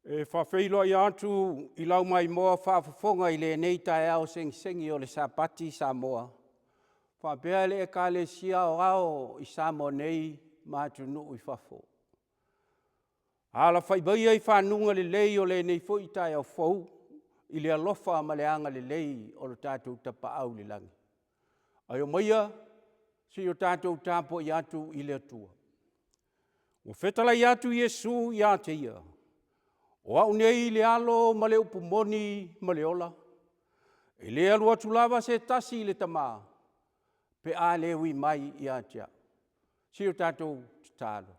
E whawhilo i atu I lau mai moa whaafafonga I le nei tae au sengi o le sapati Samoa. Whapea le e ka le sia o ao I Samoa nei mātu nuu I whafo. Ala whaibai ai whanunga le lei o le nei fo I tae au fau I le alofa ma le anga le lei o le tātou tapa au le langi. Ai o maia si o tātou tāpo I atu I le atua. O whetala I atu Iesu I ate ia. O au nei le alo ma le upumoni ma le ola. E le alu atu lava se tasi le tama. Pe a le ui mai I atea. Si o tātou tālo.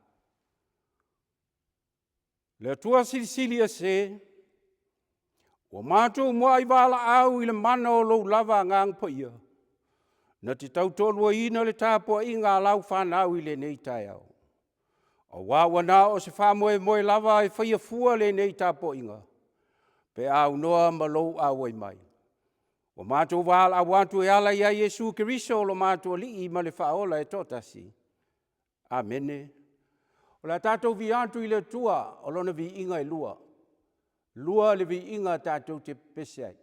Le atua silisili a se. O mātou mua I wala au I le mana o lou lava ngang pa ia. Na te tautolua ina le tāpua I ngā lau whanau I le nei tai au. O wawana o se whamoe moe lava e whaia fua le nei tāpo inga. Pe au noa ma lou au ai mai. O mātou wāla a wātu e ala ia Iesu Keriso lo mātou li I ma le whaola e tōtasi. Amene. O la tātou vi antu I le tua o lona vi inga I lua. Lua le vi inga tātou te peseai.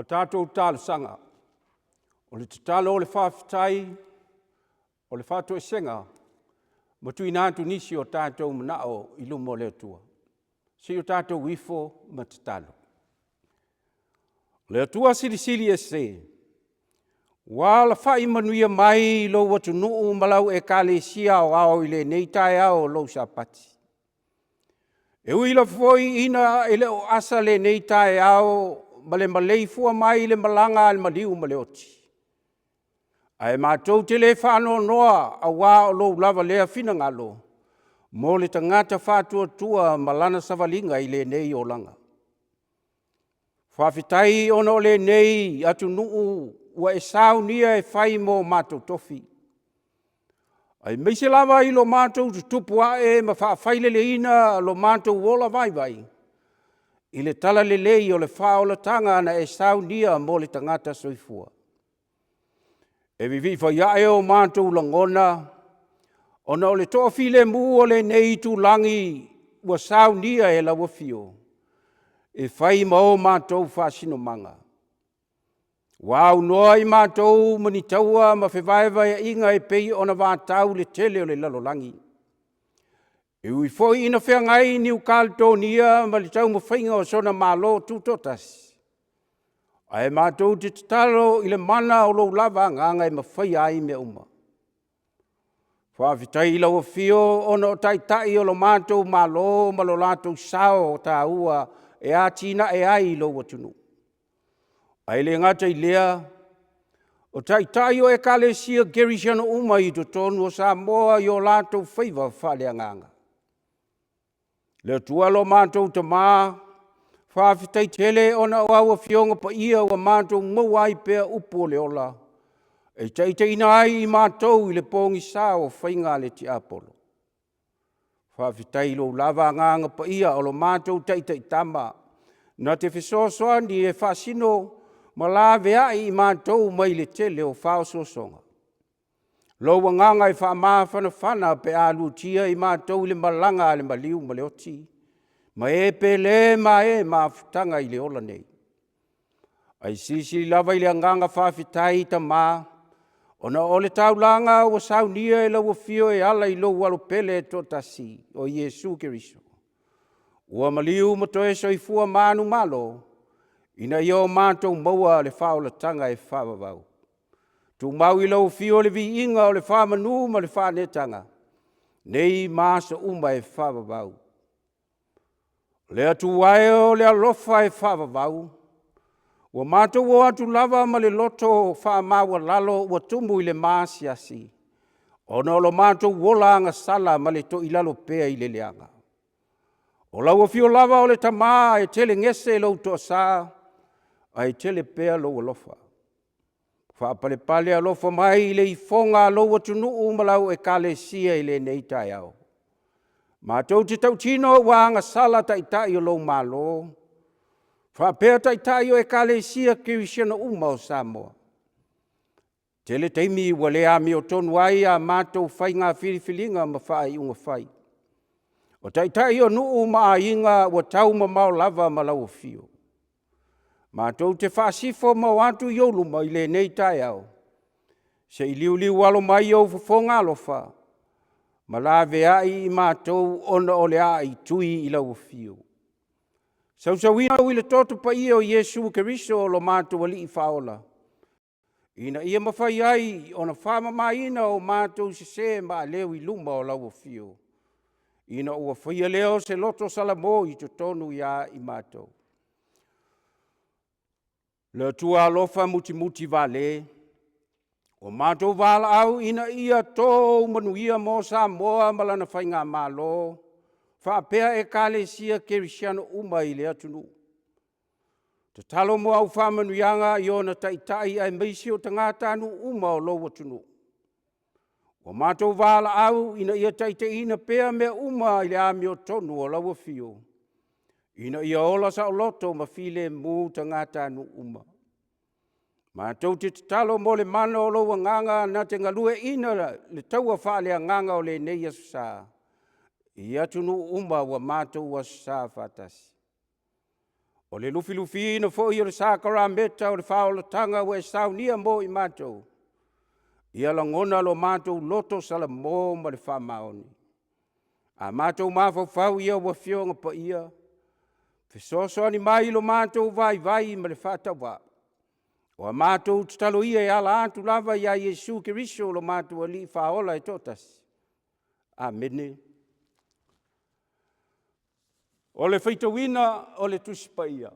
O tātou tālu sanga, o le tatalo o le whawhitai, o le whātou e senga, matu I nātu nisi o tātou manao I lumo le atua. Si o tātou wifo ma tatalo. Le atua silisili e se, wala whai manuia mai lo watu nuu malau e kale sia o ao I le nei tai ao lo sapati. E uila foi ina ele o asa le nei tai ao Male malei fua mai le malanga al maliu male oti. Ai mātou te le whāno noa a wā o lou lava lea whina ngalo. Mō le tangata whātua tua malana savalinga I le nei o langa. Whawhitai ono le nei atu nuu ua e saunia e whai mō mātou tofi. Ai meise lava i lo mātou tutupu ae ma whaafai ina lo mātou wola vai. I le tala lelei o le whaolatanga na e saunia mo le tangata soifua. E vivi whaiae o mātou langona, ona o le toa file mu o le nei tu langi ua saunia e la wafio. E whai mao mātou whaasino manga. Wau noa i mātou mani taua ma whewaiwa e inga e pei ona wātau le tele o le lalolangi. E ui foi ina whea ngai ni Caledonia ma le tau mawhainga o sona malo tūtotas. Ai mātou te tatalo i le mana o lo lava nganga e mawhai ai me uma. Whaawitai ila o fio ona o tai o lo mātou malo ma lo lātou sao o tā ua e a tina e ai lo watunu. Ai le ngata i lea, o tai o e kalesia gerisiano uma i to tonu o Samoa i o lātou whaiva whalea nganga. Le tua lo mātou te mā, whaawitai tele ona o awa fionga pa ia o mātou mawai pēr upo le ola. E teite ina ai i mātou i le pōngi sā o whainga le ti apolo. Whaawitai lo lava nganga pa ia o lo mātou teite i tama. Na te whesoasoani e whaasino ma la vea i mātou mai le tele o whaososonga. Lo nganga i whaamāwhana pe alutia i mātou le malanga le maliu ma le oti. Ma e pe le ma e mawhutanga i le ola nei. Ai sisi lava i le nganga whaawitai ta mā. Ona o le taulanga o saunia e lau fio e ala i lo walo pele e totasi o Iesu Keriso. Ua maliu matoe soifua manu malo. Ina i o mātou maua le whaolatanga e whaavavau. Tu mau i lau fio le vi inga o le whaamanu ma le whaanetanga. Nei māsa uma e whaavavau. Le atu wae o le alofa e whaavavau. Ua mātou o atu lava ma le loto whaamaua lalo ua tumu i le māsiasi. Ona o lo mātou wola anga sala ma le to ilalo pea i le leanga. O lau fio lava o le tamā e tele ngese lau to sa, ai tele pea lau alofa. Whaapale alofa mai i le ifonga lau atunu umalau e kalesia i le neitai au. Mātou te tautino wa anga sala taitai o lau malo. Whaapea taitai o e kalesia kirisiana uma o Samoa. Tele teimi wa le ami o tonu ai a mātou whai ngā whiriwhilinga ma whai unga whai. O taitai o nuu maa inga wa tau ma mau lava ma lau fio. Mātou te whaasifo ma watu iolu ma i le nei tai au. Se i liu walo mai au fufonga alofa. Ma la vea i mātou ona o lea i tui i lau fio. Sausawina o ile toto pa ia o Iesu Keriso o lo mātou wali i whaola. Ina ia mawhai ai ona whama maina o mātou se ma leo i luma o lau fio. Ina ua whaia leo se loto salamo i to tonu ia i mātou. Le tua alofa muti vale. O mātou vala au ina ia tō manuia mo Samoa malana whainga malo. Whaapea e kalesia kerisiano uma i le atunu. Te talo mo au whamanuianga i ona taitai ai meisi o tangata anu uma o lo atunu. O mātou vala au ina ia taite ina pea me uma i le ami o tonu o laua fio. Ina ia ola sa o loto ma file mu tangata anu uma. Mātou te talo mo le mana o laua nganga na te ngalue ina le taua whaale a nganga o le neia sa. I atunu uma wa mātou wa sa fatasi. O le lufi ina fo i o le sākara meta o le whaolatanga wa e saunia mo i mātou. Ia langona lo mātou loto sala mō ma le whamaoni. A mātou mawhau ia wa fionga pa ia. Fesoso ani mai lo mātou vai ma le whatawa. O a mātou tutalo ia e ala atu lava ia Iesu Keriso lo mātou ali whaola e totas. Amene. O le whaitawina o le tusi pa ia.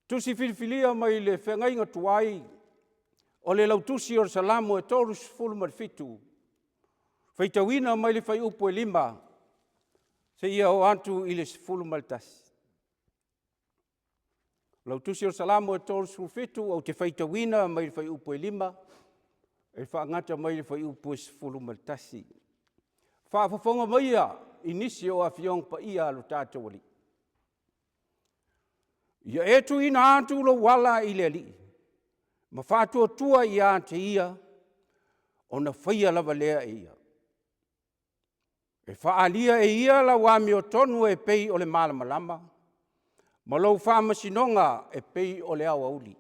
Tusi filifilia mai le whengainga tuai. O le lautusi o Salamo e torus fulu marfitu. Whaitawina mai le whai upo e 5. Se ia o antu i le fulu maltasi. Lautusi o Salamo e torus fulu fitu au te whaitawina mai le whai upo e 5. e whaangata mai le whai upo se fulu maltasi. Whaafafonga mai ia, inisi o a whiong pa ia alo tātou ali. Ia etu ina atu lo wala i le li. Ma whātua tua ia te ia, o na whaia lava lea e ia. E whaalia e ia la wami o tonu e pei o le malamalama. Ma lau whaamasinonga e pei o le awa uli.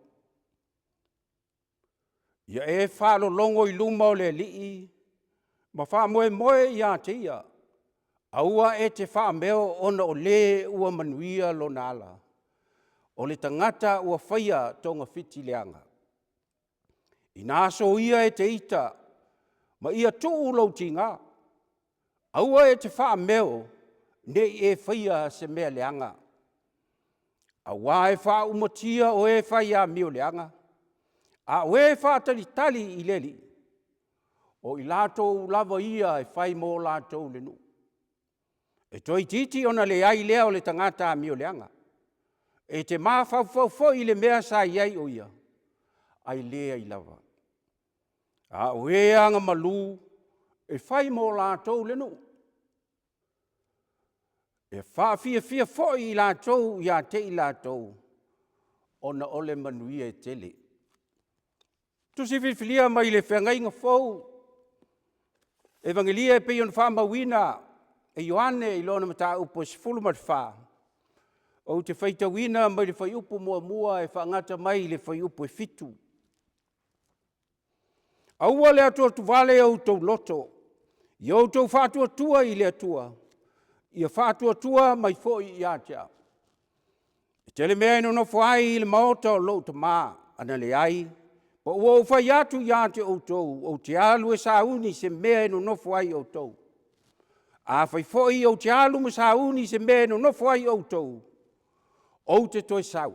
Ia e whaalo longo i luma o le lii, ma whaamoe moe ia te ia. Aua e te whaameo ona o le ua manuia lo nala. O le tangata ua whaia tonga whiti leanga. I nāso ia e te ita, ma ia tuu lau tinga. Aua e te whaameo, ne e whaia se mea leanga. Aua e wha umatia o e whaia mio leanga. A o e wha tali i leli. O i lātou lava ia e whai mō lātou le nu. E toi titi ona le ai lea o le tangata mio leanga. E te maa whau i le mea sa iai o ia. Ai lea i lava. A o e anga malu e whai mō lātou le nu. E wha fia foi i lātou ia te i lātou. Ona ole manuia e tele. Tusi whiwhilia mai le whengai ngā whau. Evangelia e peion whamawina e Ioane i lona mata upo si fulumat wha. O te whaitawina mai le whai upo mua e whaangata mai le whai upo e fitu. Aua le atua tu vale au tau loto. I au tau whātua tua i le atua. Ia whātua tua mai foi i atia. Tele mea ino no whai le maota o lo ta maa ana le ai. Pa ua o whai atu i ate o tau. O te alu e sauni se mea ino no whai o tau. A whai foi o te alu me sauni se mea ino no whai o tau. O te toi sau.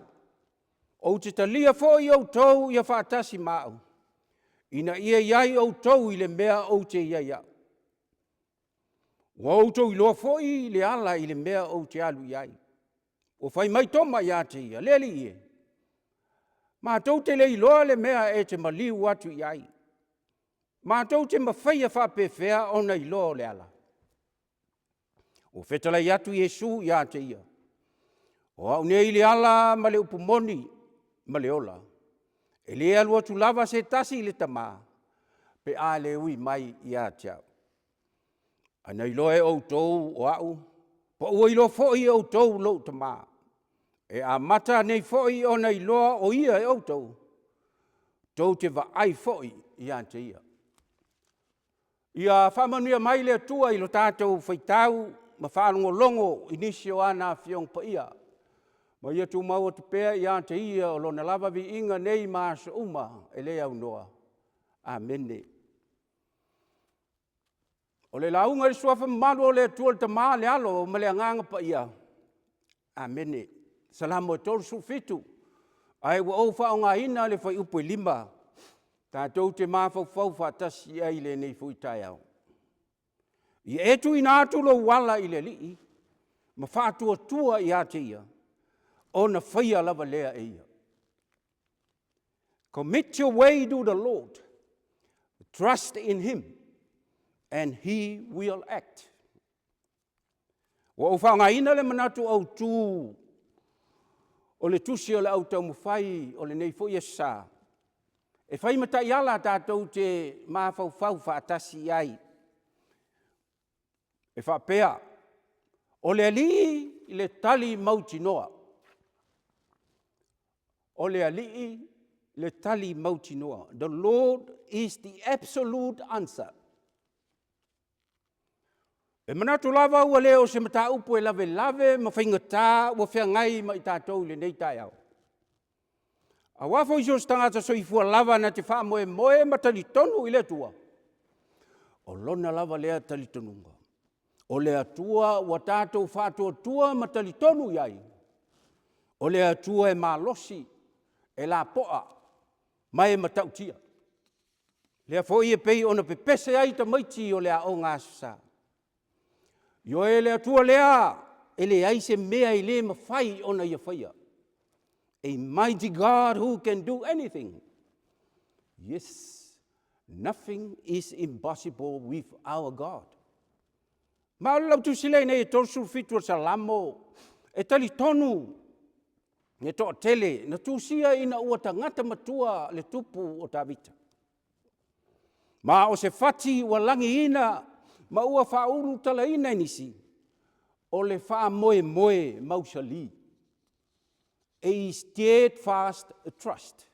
O te talia foi o tau ia whaatasi mau. Ina ia iai o tau i le mea o te ia ia. Wa o tau i loa foi le ala i le mea o te alu iai. O whai mai toma ia te ia, leli ie. Ma tau te lei loa le mea e te maliu atu iai. Ma tau te mawhaia whapewhea ona i loa le ala. O whetalai atu Iesu ia te ia. O au nei le ala ma le upumoni ma le ola. E le alua tu lava se tasi le tama. Pe a le ui mai ia te au. Ana i loa e au tau o au. Pa ua i loa foi au tau lo tama. E a mata nei foi ona i loa o ia e au tau. Tau te va ai foi ia te ia. Ia whamanuia mai le atua i lo tātou whaitau. Ma whaalongo longo inisio ana whiong pa ia. Ma ia tu mau te pea ia te ia o lona lava vi inga nei maasa uma e le au noa. Amene. O le launga le suafa malu o le atua le tamaa le alo ma le anganga pa ia. Amene. Salamu e tolu su fitu. Ai wa o wha o ngā ina le whai upo i lima. Tātou te mawhau whatasi ai le nei fuitai au. I etu i nātu lo wala i le lii. Ma whātua tua i ate ia. O na whaia lava lea e ia. Commit your way to the Lord. Trust in Him. And He will act. Wa o whaonga ina le manatu au tū. O le tusi o le au tau mwhai o le nei fo ia sa. E whai mata i ala tātou te mawhau whaatasi ai. E whapea. O le alii i le tali mauti noa. O le alii le tali mauti noa. The Lord is the absolute answer. E manatu lava ua leo se mata upo e lave ma whaingata ua whea ngai ma i tātou le nei tai au. A wafo iso stangata so i fua lava na te wha moe ma tali tonu i le tua. O lona lava lea tali tonunga. O le atua ua tātou whātua tua ma tali tonu iai. O le atua e malosi e la poa mai ma tautia. Lea fo i e pei ona pepese ai ta maiti o lea o ngā sasa. Yo e le atua lea, e le aise mea i le mawhai ona ia whaia. A mighty God who can do anything. Yes, Nothing is impossible with our God. Ma o lau tusile nei e tolsu fitu o salamo, e tali tonu, ne to tele, na tusia ina ua tangata matua le tupu o tavita. Ma o se fati ua langi ina, ma ua faulu tala ina inisi, o le faa moe moe mausali. A steadfast trust.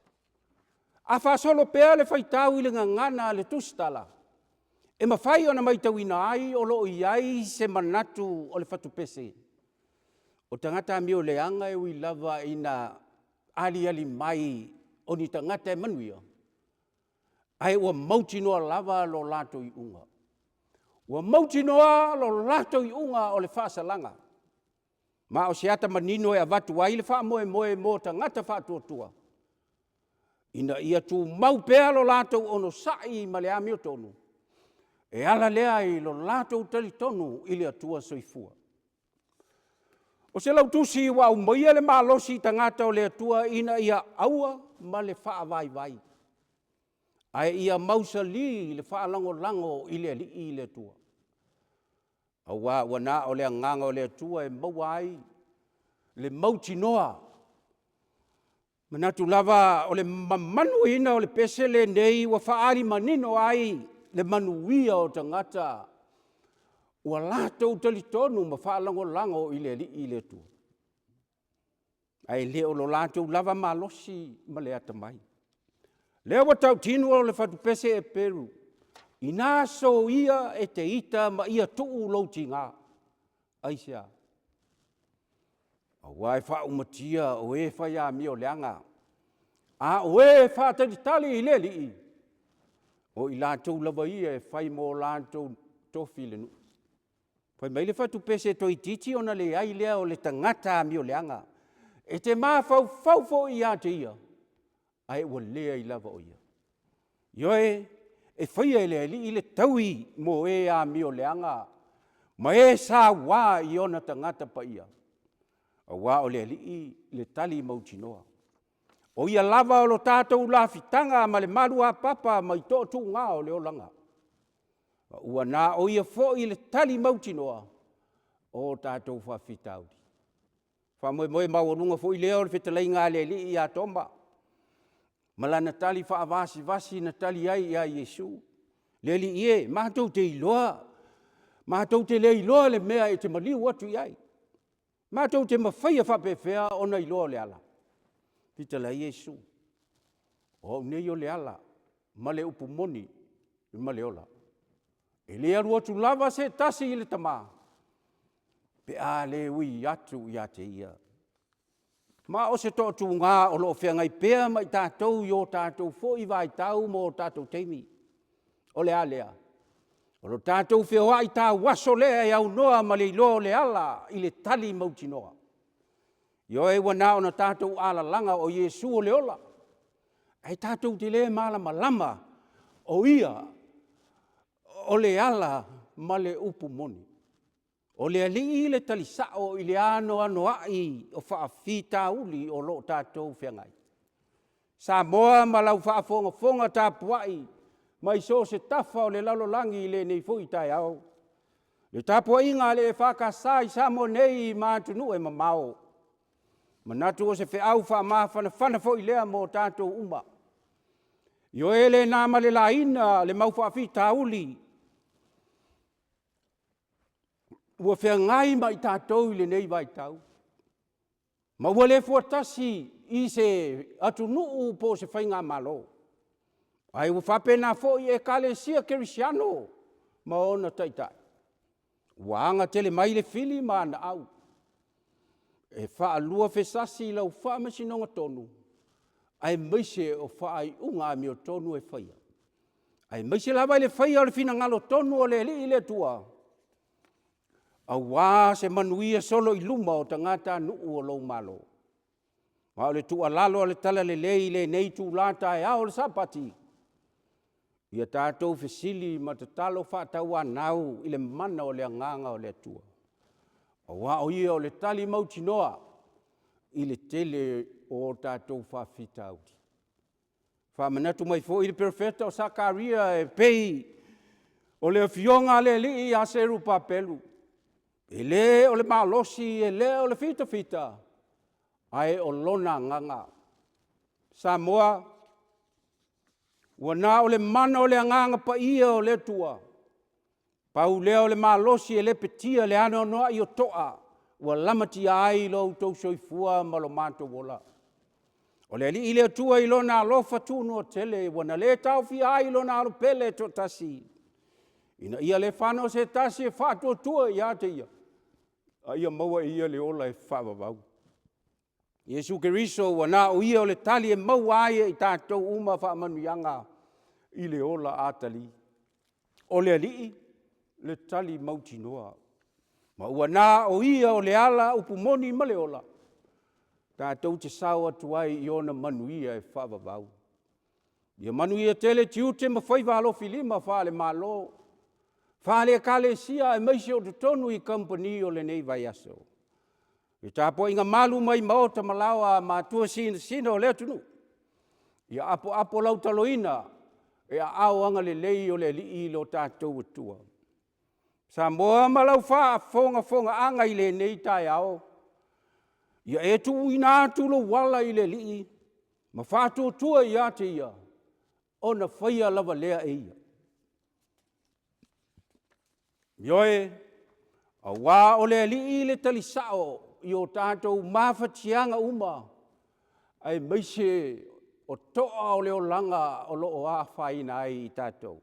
A fa solo pea le faitau i le ngangana le tustala. E mawhai ona mai tawina ai o lo iai se manatu o le fatupese. O tangata mi o le anga e ui lava ina ali mai o ni tangata e manuia. Ai ua mauti noa lava lo lato i unga. Ua mauti noa lo lato i unga o le whaasalanga. Ma o se ata manino e avatu ai le wha moe mo tangata whaatua. Ina ia tu mau pea lo lato ono sai ma le ami o tonu. E ala lea i lo lato tali tonu ili atua soifua. O se lau tusi wa umaia le malosi tangata o le atua ina ia aua ma le wha vai. Ai ia mausa li le wha lango ili le atua. Awa wana o le nganga o le atua e mauai le mauti noa. Manatu lava o le mamanu ina o le pesele nei wa whaari manino ai le manuia o tangata. Ua lato utali tonu ma wha lango ili le atua. Ai leo lo lato lava malosi ma le atamai. Leo wa tau tinu o le fatupese e Peru. Ina so ia e te ita ma ia tuu louti ngā. Aisia. A wai wha umatia o e wha ia mi o leanga. A o e wha tali i le li. O i lātou lava ia e whai mō lātou tofi le nu. Whai mai le fatupese to i titi ona le ai lea o le tangata mi o leanga. E te mā fau i a te ia. Ai ua lea i lava o ia. Ioe, e whaia e lea li i le taui mo e a mi o leanga. Ma e sa wā i ona tangata pa ia. A wā o lea li i le tali mautinoa. O ia lava o lo tātou la fitanga ma le marua papa ma i tō tū ngā o leo langa. Ua nā o ia fo i le tali mautinoa o tātou whawhitauri. Whamoe mawarunga fo i leo le whetalai ngā le li i a tomba. Malana tali whaavasi na tali ai i a Yesu. Le li i e, mātou te iloa. Mātou te le iloa le mea e te maliu atu i ai. Mātou te mawhaia whapewhea o na iloa le ala. Whetalai Yesu. O nei o le ala. Ma le upu moni. Ma le ola. E le aru atu lava se tasi i le tamā. Pe a le ui atu i a te ia. Ma o se tōtu ngā o loo whengai pēa mai tātou i o tātou fo i vai tau mo tātou teimi. O le alea. O lo tātou whewha i tā waso lea i au noa ma le ilo le ala i le tali mauti noa. Io e wana o na tātou ala langa o Yesu o le ola. Ai tātou te le malama o ia o le ala ma le upu moni. O le ali le talisao i le ano ai o whaafita uli o lo tātou whengai. Sa moa ma lau whaafonga tāpuai, mai so se tafa o le lalolangi le nei fui tai au. Le tāpuai ngā le whakasai sa mo nei mātunu e mamao. Manatu o se whiau whaamawhana fo i lea mo tātou uma. Io ele nā ma le laina le mau whaafita uli. Ua whea ngai mai tātou i le nei vai tau. Ma ua le fuatasi i se atu nuu po se whainga malo. Ai ua whapena fo i e kale sia kerisiano ma ona taitai. Ua anga tele mai le fili ma ana au. E wha alua whesasi lau wha masinonga tonu. Ai meise o wha ai unga mi o tonu e whaia. Ai meise lawa le whaia o le fina ngalo tonu o le li i le tua. A wā se manuia solo i luma o tangata nuu o lau malo. Ma o le tua lalo o le tala le lei le nei tu lata e ao le sapati. Ia tātou fesili ma te talo whātau anau i le mana o le anganga o le atua. A wā o ia o le tali mauti noa i le tele o tātou whawhita auti. Whamanatu mai fo i le perfeta o Sakaria e pei o le fionga le li i a seru papelu. E le o le malosi, e le o le fita fita. Ai o lona nganga. Samoa, wana o le mana o le nganga pa ia o le tua. Pau leo le malosi e le petia le ano noa i o toa. Ua lamati ai lo tau soifua malo mato wola. O le li ile tua i lona alofa tunu o tele. Wana le tau fi ai lona alo pele to tasi. Ina ia le whano se tasi e whatua tua i ate ia. A ia maua ia le ola e whavavau. Iesu Keriso wana o ia o le tali e maua ai i tātou uma whaamanuianga i le ola atali. O le alii le tali mautinoa. Ma wana o ia o le ala upumoni ma le ola. Tātou te sawa tuai i ona manuia e whavavau. Ia manuia tele tiute ma whaiva alo filima wha le malo. Whale kale sia e maise o tutonu i company o le nei vai aso. I tāpo inga malu mai maota malawa ma tua sina o lea tunu. Ia apo lau taloina e a au anga le lei o le li lo tātou atua. Sa moa malau wha fonga anga i le nei tai ao. Ia e tu ina atu lo wala i le li. Ma whātua tua i ate ia. Ona whaia lava lea e ia. Ioe, a wā o le li le talisao i o tātou mawhatianga uma. Ai maise o toa o leo langa o loo a whaina ai i tātou.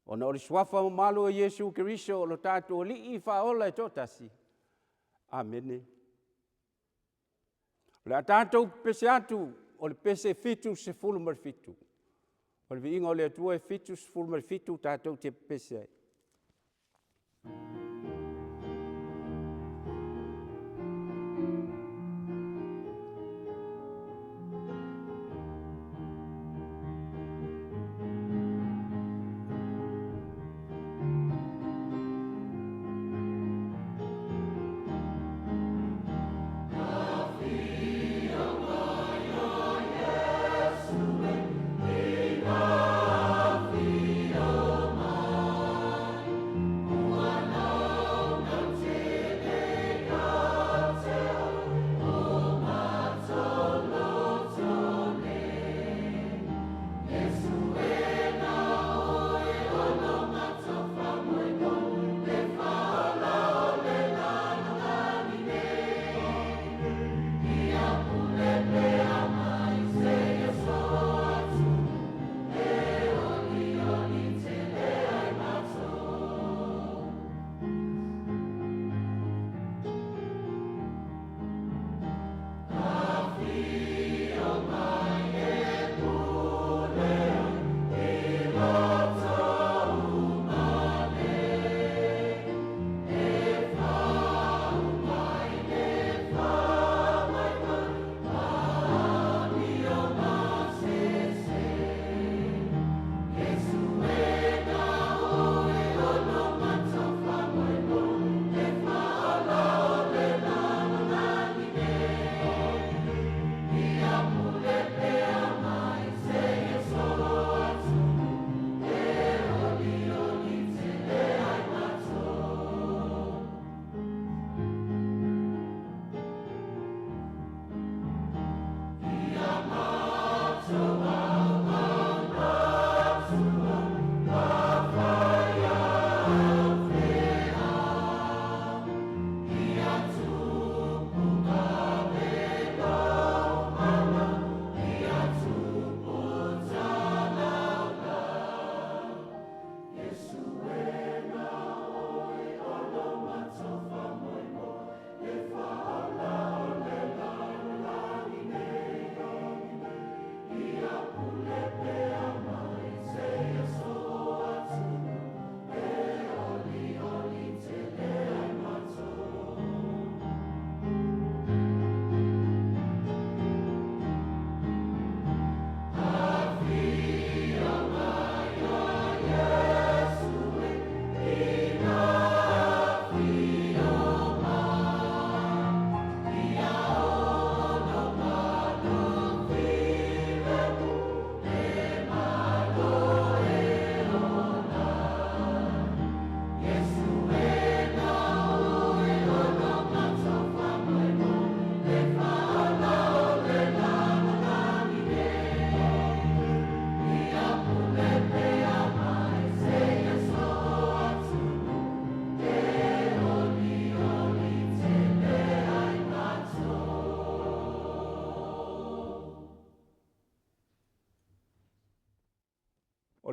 Ona o le swafa malu o Iesu Keriso o lo tātou li i whaola e tōtasi. Amene. Le a tātou pese atu o le pese fitu se fulu mar fitu. O le vi inga o le atua e fitu se fulu mar fitu tātou te pese ai.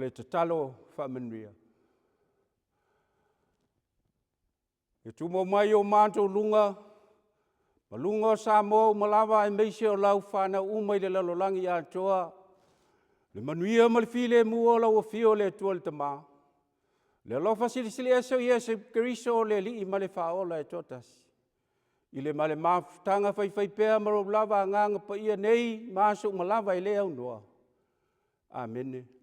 le tatalo whamanuia. E tumo mai o mātou lunga, malunga o Samoa, malawa e meise o lau whana umai le lalolangi a toa, le manuia ma le file mua lau o fio le tua le tama. Le alofa sili eso i ese keriso le li i ma le whaola e totas. I le male mafutanga whai pēa maro lava nganga pa ia nei, māsuk malawa i le au noa. Amen.